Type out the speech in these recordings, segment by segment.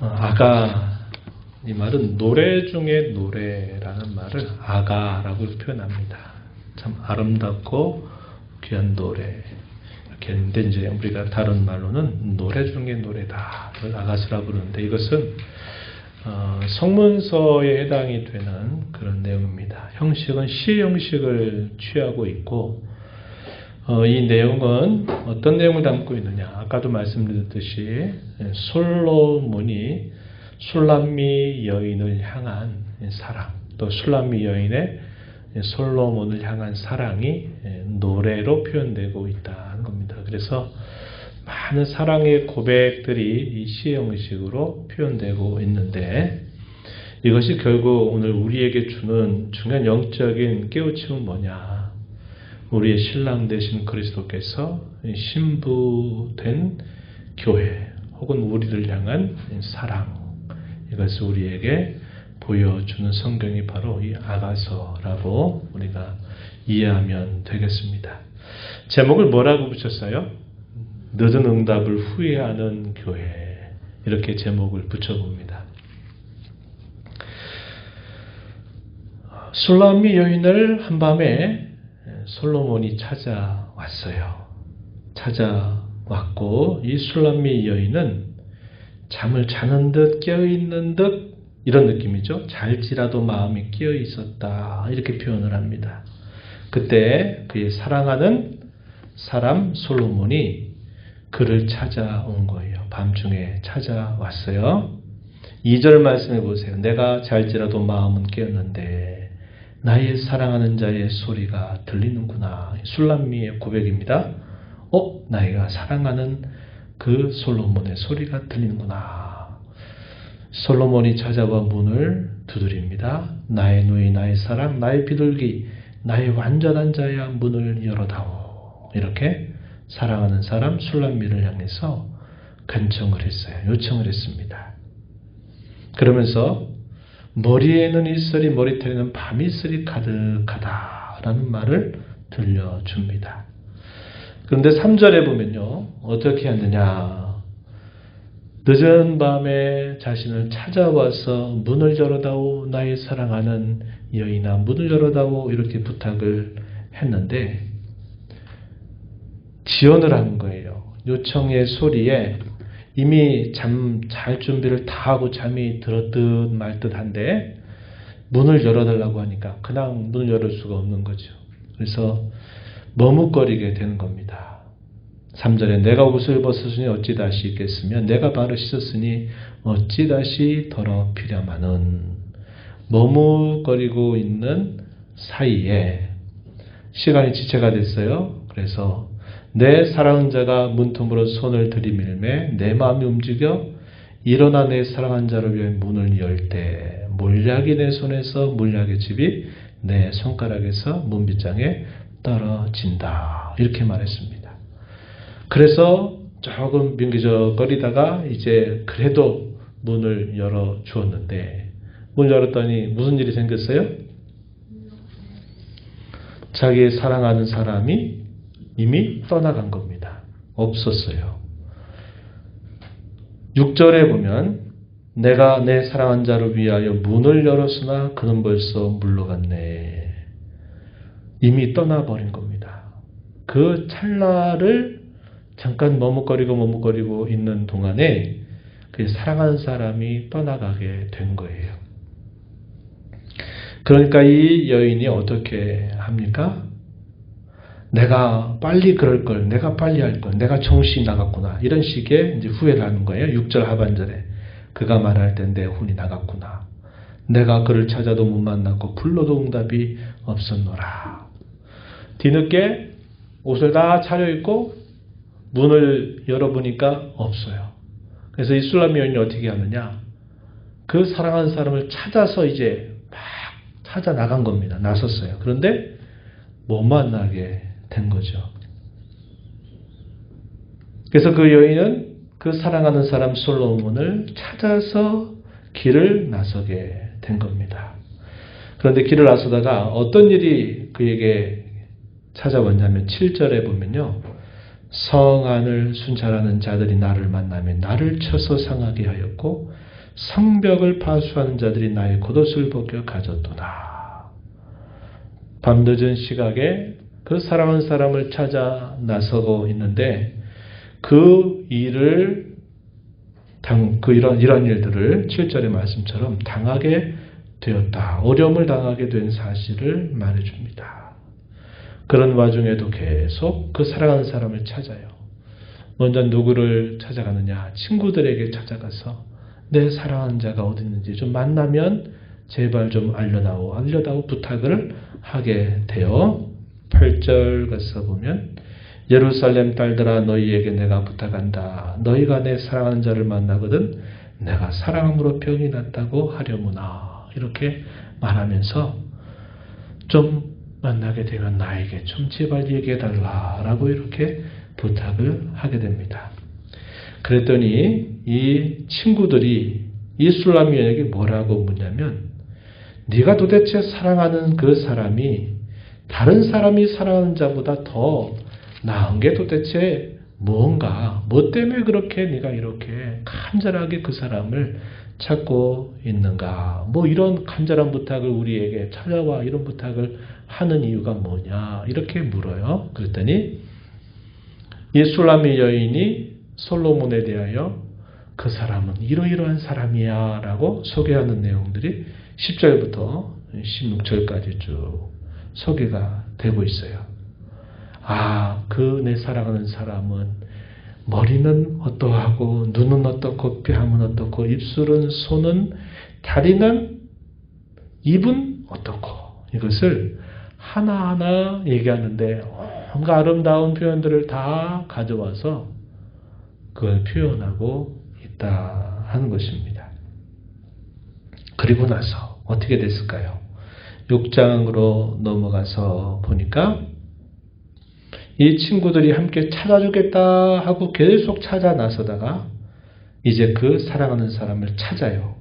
아가, 이 말은 노래 중에 노래라는 말을 아가라고 표현합니다. 참 아름답고 귀한 노래. 이렇게 했는데, 이제 우리가 다른 말로는 노래 중에 노래다. 이걸 아가스라 부르는데, 이것은 성문서에 해당이 되는 그런 내용입니다. 형식은 시 형식을 취하고 있고, 이 내용은 어떤 내용을 담고 있느냐. 아까도 말씀드렸듯이 솔로몬이 술람미 여인을 향한 사랑, 또 술람미 여인의 솔로몬을 향한 사랑이 노래로 표현되고 있다는 겁니다. 그래서 많은 사랑의 고백들이 이 시 형식으로 표현되고 있는데, 이것이 결국 오늘 우리에게 주는 중요한 영적인 깨우침은 뭐냐. 우리의 신랑 되신 그리스도께서 신부된 교회 혹은 우리를 향한 사랑, 이것을 우리에게 보여주는 성경이 바로 이 아가서라고 우리가 이해하면 되겠습니다. 제목을 뭐라고 붙였어요? 늦은 응답을 후회하는 교회, 이렇게 제목을 붙여봅니다. 술람미 여인을 한밤에 솔로몬이 찾아왔어요. 찾아왔고, 이 술람미 여인은 잠을 자는 듯 깨어있는 듯 이런 느낌이죠. 잘지라도 마음이 깨어있었다, 이렇게 표현을 합니다. 그때 그의 사랑하는 사람 솔로몬이 그를 찾아온 거예요. 밤중에 찾아왔어요. 2절 말씀해 보세요. 내가 잘지라도 마음은 깨었는데 나의 사랑하는 자의 소리가 들리는구나. 술람미의 고백입니다. 나이가 사랑하는 그 솔로몬의 소리가 들리는구나. 솔로몬이 찾아와 문을 두드립니다. 나의 누이, 나의 사랑, 나의 비둘기, 나의 완전한 자야, 문을 열어다오. 이렇게 사랑하는 사람 술람미를 향해서 간청을 했어요. 요청을 했습니다. 그러면서 머리에는 이슬이, 머리털에는 밤이슬이 가득하다라는 말을 들려줍니다. 그런데 3절에 보면요, 어떻게 하느냐. 늦은 밤에 자신을 찾아와서 문을 열어다오, 나의 사랑하는 여인아, 문을 열어다오, 이렇게 부탁을 했는데 지연을 한 거예요. 요청의 소리에 이미 잠 잘 준비를 다 하고 잠이 들었듯 말듯 한데 문을 열어달라고 하니까 그냥 문을 열을 수가 없는 거죠. 그래서 머뭇거리게 되는 겁니다. 3절에 내가 옷을 벗었으니 어찌 다시 입겠으며 내가 발을 씻었으니 어찌 다시 더럽히랴마는. 머뭇거리고 있는 사이에 시간이 지체가 됐어요. 그래서 내 사랑하는 자가 문틈으로 손을 들이밀매 내 마음이 움직여 일어나 내 사랑하는 자를 위해 문을 열 때 몰약이 내 손에서 몰약의 즙이 내 손가락에서 문빗장에 떨어진다. 이렇게 말했습니다. 그래서 조금 민기적거리다가 이제 그래도 문을 열어 주었는데, 문을 열었더니 무슨 일이 생겼어요? 자기의 사랑하는 사람이 이미 떠나간 겁니다. 없었어요. 6절에 보면 내가 내 사랑한 자를 위하여 문을 열었으나 그는 벌써 물러갔네. 이미 떠나버린 겁니다. 그 찰나를 잠깐 머뭇거리고 있는 동안에 그 사랑하는 사람이 떠나가게 된 거예요. 그러니까 이 여인이 어떻게 합니까? 내가 빨리 그럴 걸, 내가 빨리 할 걸, 내가 정신이 나갔구나. 이런 식의 이제 후회를 하는 거예요. 6절 하반절에. 그가 말할 때 내 혼이 나갔구나. 내가 그를 찾아도 못 만났고 불러도 응답이 없었노라. 뒤늦게 옷을 다 차려입고 문을 열어보니까 없어요. 그래서 이 술람미 여인이 어떻게 하느냐. 그 사랑하는 사람을 찾아서 이제 막 찾아 나간 겁니다. 나섰어요. 그런데 못 만나게 된 거죠. 그래서 그 여인은 그 사랑하는 사람 솔로몬을 찾아서 길을 나서게 된 겁니다. 그런데 길을 나서다가 어떤 일이 그에게 찾아왔냐면 7절에 보면요. 성안을 순찰하는 자들이 나를 만나면 나를 쳐서 상하게 하였고 성벽을 파수하는 자들이 나의 겉옷을 벗겨 가졌도다. 밤늦은 시각에 그 사랑하는 사람을 찾아 나서고 있는데 그 일을 이런 일들을 7절의 말씀처럼 당하게 되었다. 어려움을 당하게 된 사실을 말해줍니다. 그런 와중에도 계속 그 사랑하는 사람을 찾아요. 먼저 누구를 찾아가느냐? 친구들에게 찾아가서 내 사랑하는 자가 어디 있는지 좀 만나면 제발 좀 알려다오 부탁을 하게 돼요. 8절 가서 보면 예루살렘 딸들아 너희에게 내가 부탁한다. 너희가 내 사랑하는 자를 만나거든 내가 사랑함으로 병이 났다고 하려무나. 이렇게 말하면서 좀 만나게 되면 나에게 좀 제발 얘기해달라라고 이렇게 부탁을 하게 됩니다. 그랬더니 이 친구들이 이 술라미에게 뭐라고 묻냐면 네가 도대체 사랑하는 그 사람이 다른 사람이 사랑하는 자보다 더 나은 게 도대체 뭔가, 뭐 때문에 그렇게 네가 이렇게 간절하게 그 사람을 찾고 있는가, 뭐 이런 간절한 부탁을 우리에게 찾아와 이런 부탁을 하는 이유가 뭐냐 이렇게 물어요. 그랬더니 이 술라미 여인이 솔로몬에 대하여 그 사람은 이러이러한 사람이야 라고 소개하는 내용들이 10절부터 16절까지 쭉 소개가 되고 있어요. 그 내 사랑하는 사람은 머리는 어떠하고 눈은 어떻고 뺨은 어떻고 입술은 손은 다리는 입은 어떻고 이것을 하나하나 얘기하는데 온갖 아름다운 표현들을 다 가져와서 그걸 표현하고 있다 하는 것입니다. 그리고 나서 어떻게 됐을까요? 6장으로 넘어가서 보니까 이 친구들이 함께 찾아주겠다 하고 계속 찾아 나서다가 이제 그 사랑하는 사람을 찾아요.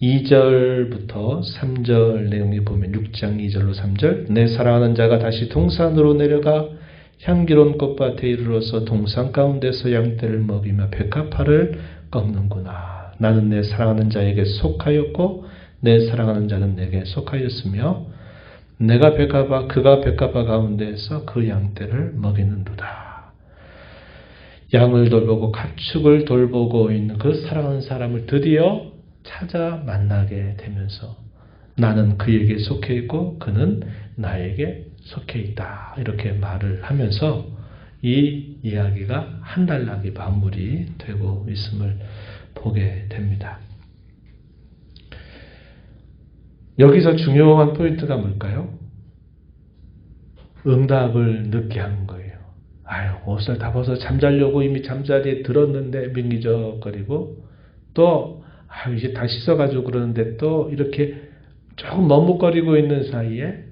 2절부터 3절 내용이 보면 6장 2절로 3절 내 사랑하는 자가 다시 동산으로 내려가 향기로운 꽃밭에 이르러서 동산 가운데서 양떼를 먹이며 백합화를 꺾는구나. 나는 내 사랑하는 자에게 속하였고 내 사랑하는 자는 내게 속하였으며 내가 그가 백합화 가운데에서 그 양떼를 먹이는도다. 양을 돌보고 가축을 돌보고 있는 그 사랑하는 사람을 드디어 찾아 만나게 되면서 나는 그에게 속해 있고 그는 나에게 속해 있다. 이렇게 말을 하면서 이 이야기가 한 단락이 마무리 되고 있음을 보게 됩니다. 여기서 중요한 포인트가 뭘까요? 응답을 늦게 한 거예요. 옷을 다 벗어 잠자려고 이미 잠자리에 들었는데 민기적거리고 또 이제 다 씻어가지고 그러는데 또 이렇게 조금 머뭇거리고 있는 사이에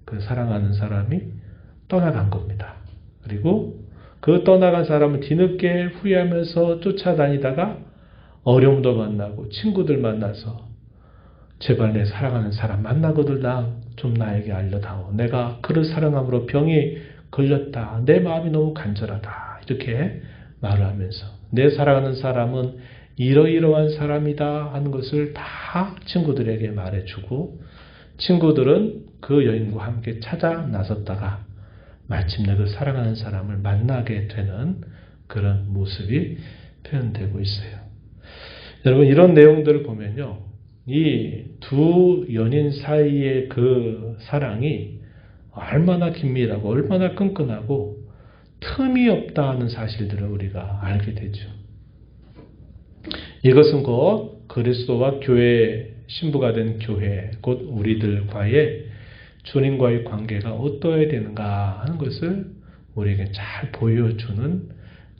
그 사랑하는 사람이 떠나간 겁니다. 그리고 그 떠나간 사람은 뒤늦게 후회하면서 쫓아다니다가 어려움도 만나고 친구들 만나서 제발 내 사랑하는 사람 만나거들라 좀 나에게 알려다오. 내가 그를 사랑함으로 병이 걸렸다. 내 마음이 너무 간절하다. 이렇게 말을 하면서 내 사랑하는 사람은 이러이러한 사람이다 하는 것을 다 친구들에게 말해주고 친구들은 그 여인과 함께 찾아 나섰다가 마침내 그 사랑하는 사람을 만나게 되는 그런 모습이 표현되고 있어요. 여러분 이런 내용들을 보면요. 이 두 연인 사이의 그 사랑이 얼마나 긴밀하고 얼마나 끈끈하고 틈이 없다 하는 사실들을 우리가 알게 되죠. 이것은 곧 그리스도와 교회 신부가 된 교회 곧 우리들과의 주님과의 관계가 어떠해야 되는가 하는 것을 우리에게 잘 보여주는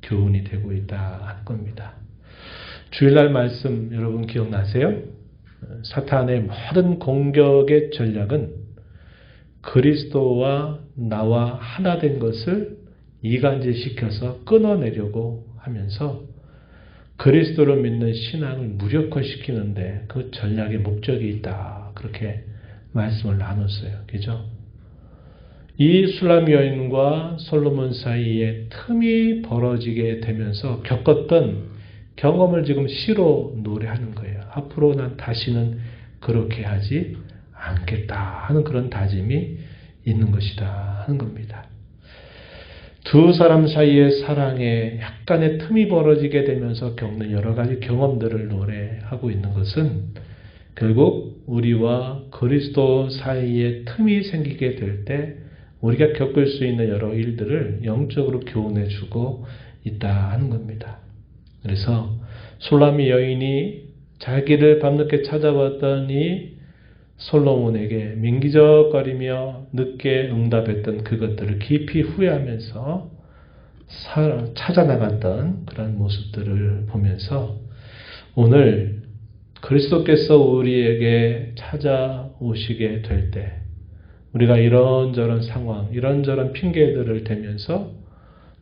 교훈이 되고 있다 하는 겁니다. 주일날 말씀 여러분 기억나세요? 사탄의 모든 공격의 전략은 그리스도와 나와 하나 된 것을 이간질시켜서 끊어내려고 하면서 그리스도를 믿는 신앙을 무력화시키는데 그 전략의 목적이 있다. 그렇게 말씀을 나눴어요. 그죠? 이 술람 여인과 솔로몬 사이에 틈이 벌어지게 되면서 겪었던 경험을 지금 시로 노래하는 거예요. 앞으로 난 다시는 그렇게 하지 않겠다 하는 그런 다짐이 있는 것이다 하는 겁니다. 두 사람 사이의 사랑에 약간의 틈이 벌어지게 되면서 겪는 여러 가지 경험들을 노래하고 있는 것은 결국 우리와 그리스도 사이에 틈이 생기게 될 때 우리가 겪을 수 있는 여러 일들을 영적으로 교훈해 주고 있다 하는 겁니다. 그래서 술람이 여인이 자기를 밤늦게 찾아왔더니 솔로몬에게 민기적거리며 늦게 응답했던 그것들을 깊이 후회하면서 찾아나갔던 그런 모습들을 보면서 오늘 그리스도께서 우리에게 찾아오시게 될 때 우리가 이런저런 상황, 이런저런 핑계들을 대면서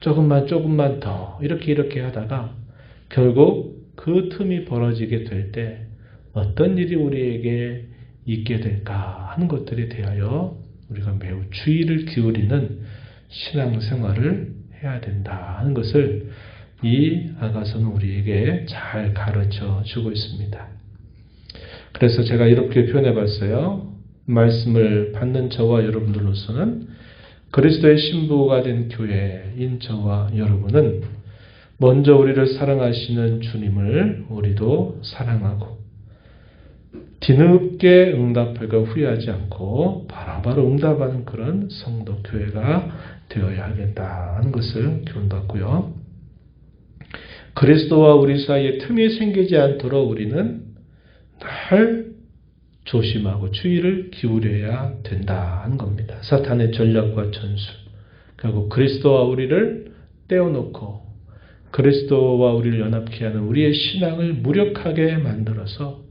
조금만 더 이렇게 하다가 결국 그 틈이 벌어지게 될 때 어떤 일이 우리에게 있게 될까 하는 것들에 대하여 우리가 매우 주의를 기울이는 신앙생활을 해야 된다 하는 것을 이 아가서는 우리에게 잘 가르쳐 주고 있습니다. 그래서 제가 이렇게 표현해 봤어요. 말씀을 받는 저와 여러분들로서는 그리스도의 신부가 된 교회인 저와 여러분은 먼저 우리를 사랑하시는 주님을 우리도 사랑하고 뒤늦게 응답할까 후회하지 않고 바로바로 응답하는 그런 성도 교회가 되어야 하겠다 하는 것을 교훈받고요. 그리스도와 우리 사이에 틈이 생기지 않도록 우리는 늘 조심하고 주의를 기울여야 된다 하는 겁니다. 사탄의 전략과 전술, 결국 그리스도와 우리를 떼어놓고 그리스도와 우리를 연합케 하는 우리의 신앙을 무력하게 만들어서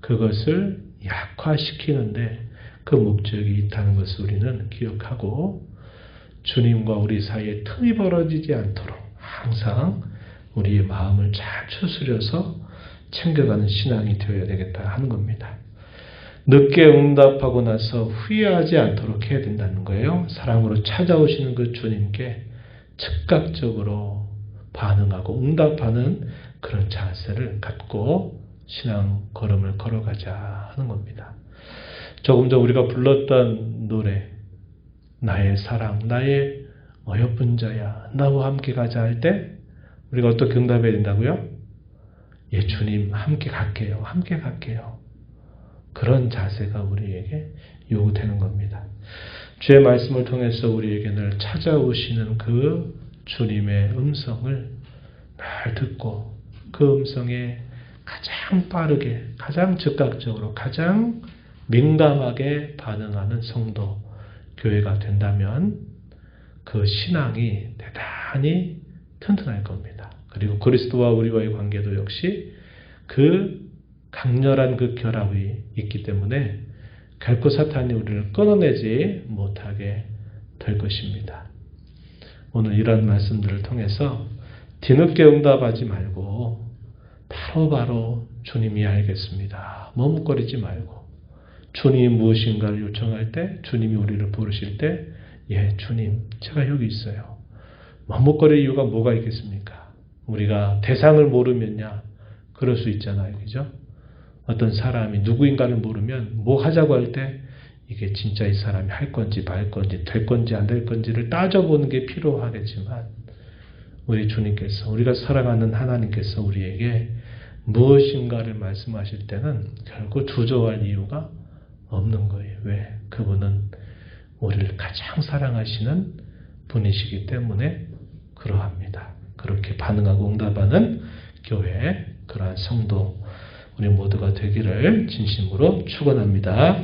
그것을 약화시키는데 그 목적이 있다는 것을 우리는 기억하고 주님과 우리 사이에 틈이 벌어지지 않도록 항상 우리의 마음을 잘 추스려서 챙겨가는 신앙이 되어야 되겠다 하는 겁니다. 늦게 응답하고 나서 후회하지 않도록 해야 된다는 거예요. 사랑으로 찾아오시는 그 주님께 즉각적으로 반응하고 응답하는 그런 자세를 갖고 신앙 걸음을 걸어가자 하는 겁니다. 조금 전 우리가 불렀던 노래 나의 사랑, 나의 어여쁜 자야, 나와 함께 가자 할 때 우리가 어떻게 응답해야 된다고요? 예, 주님 함께 갈게요. 함께 갈게요. 그런 자세가 우리에게 요구되는 겁니다. 주의 말씀을 통해서 우리에게 늘 찾아오시는 그 주님의 음성을 잘 듣고 그 음성에 가장 빠르게, 가장 즉각적으로, 가장 민감하게 반응하는 성도, 교회가 된다면 그 신앙이 대단히 튼튼할 겁니다. 그리고 그리스도와 우리와의 관계도 역시 그 강렬한 그 결합이 있기 때문에 결코 사탄이 우리를 끊어내지 못하게 될 것입니다. 오늘 이런 말씀들을 통해서 뒤늦게 응답하지 말고 바로바로 주님이 알겠습니다. 머뭇거리지 말고 주님이 무엇인가를 요청할 때 주님이 우리를 부르실 때 예, 주님 제가 여기 있어요. 머뭇거릴 이유가 뭐가 있겠습니까? 우리가 대상을 모르면야 그럴 수 있잖아요. 그죠? 어떤 사람이 누구인가를 모르면 뭐 하자고 할 때 이게 진짜 이 사람이 할 건지 말 건지 될 건지 안 될 건지를 따져보는 게 필요하겠지만 우리 주님께서 우리가 사랑하는 하나님께서 우리에게 무엇인가를 말씀하실 때는 결국 주저할 이유가 없는 거예요. 왜? 그분은 우리를 가장 사랑하시는 분이시기 때문에 그러합니다. 그렇게 반응하고 응답하는 교회, 그러한 성도 우리 모두가 되기를 진심으로 축원합니다.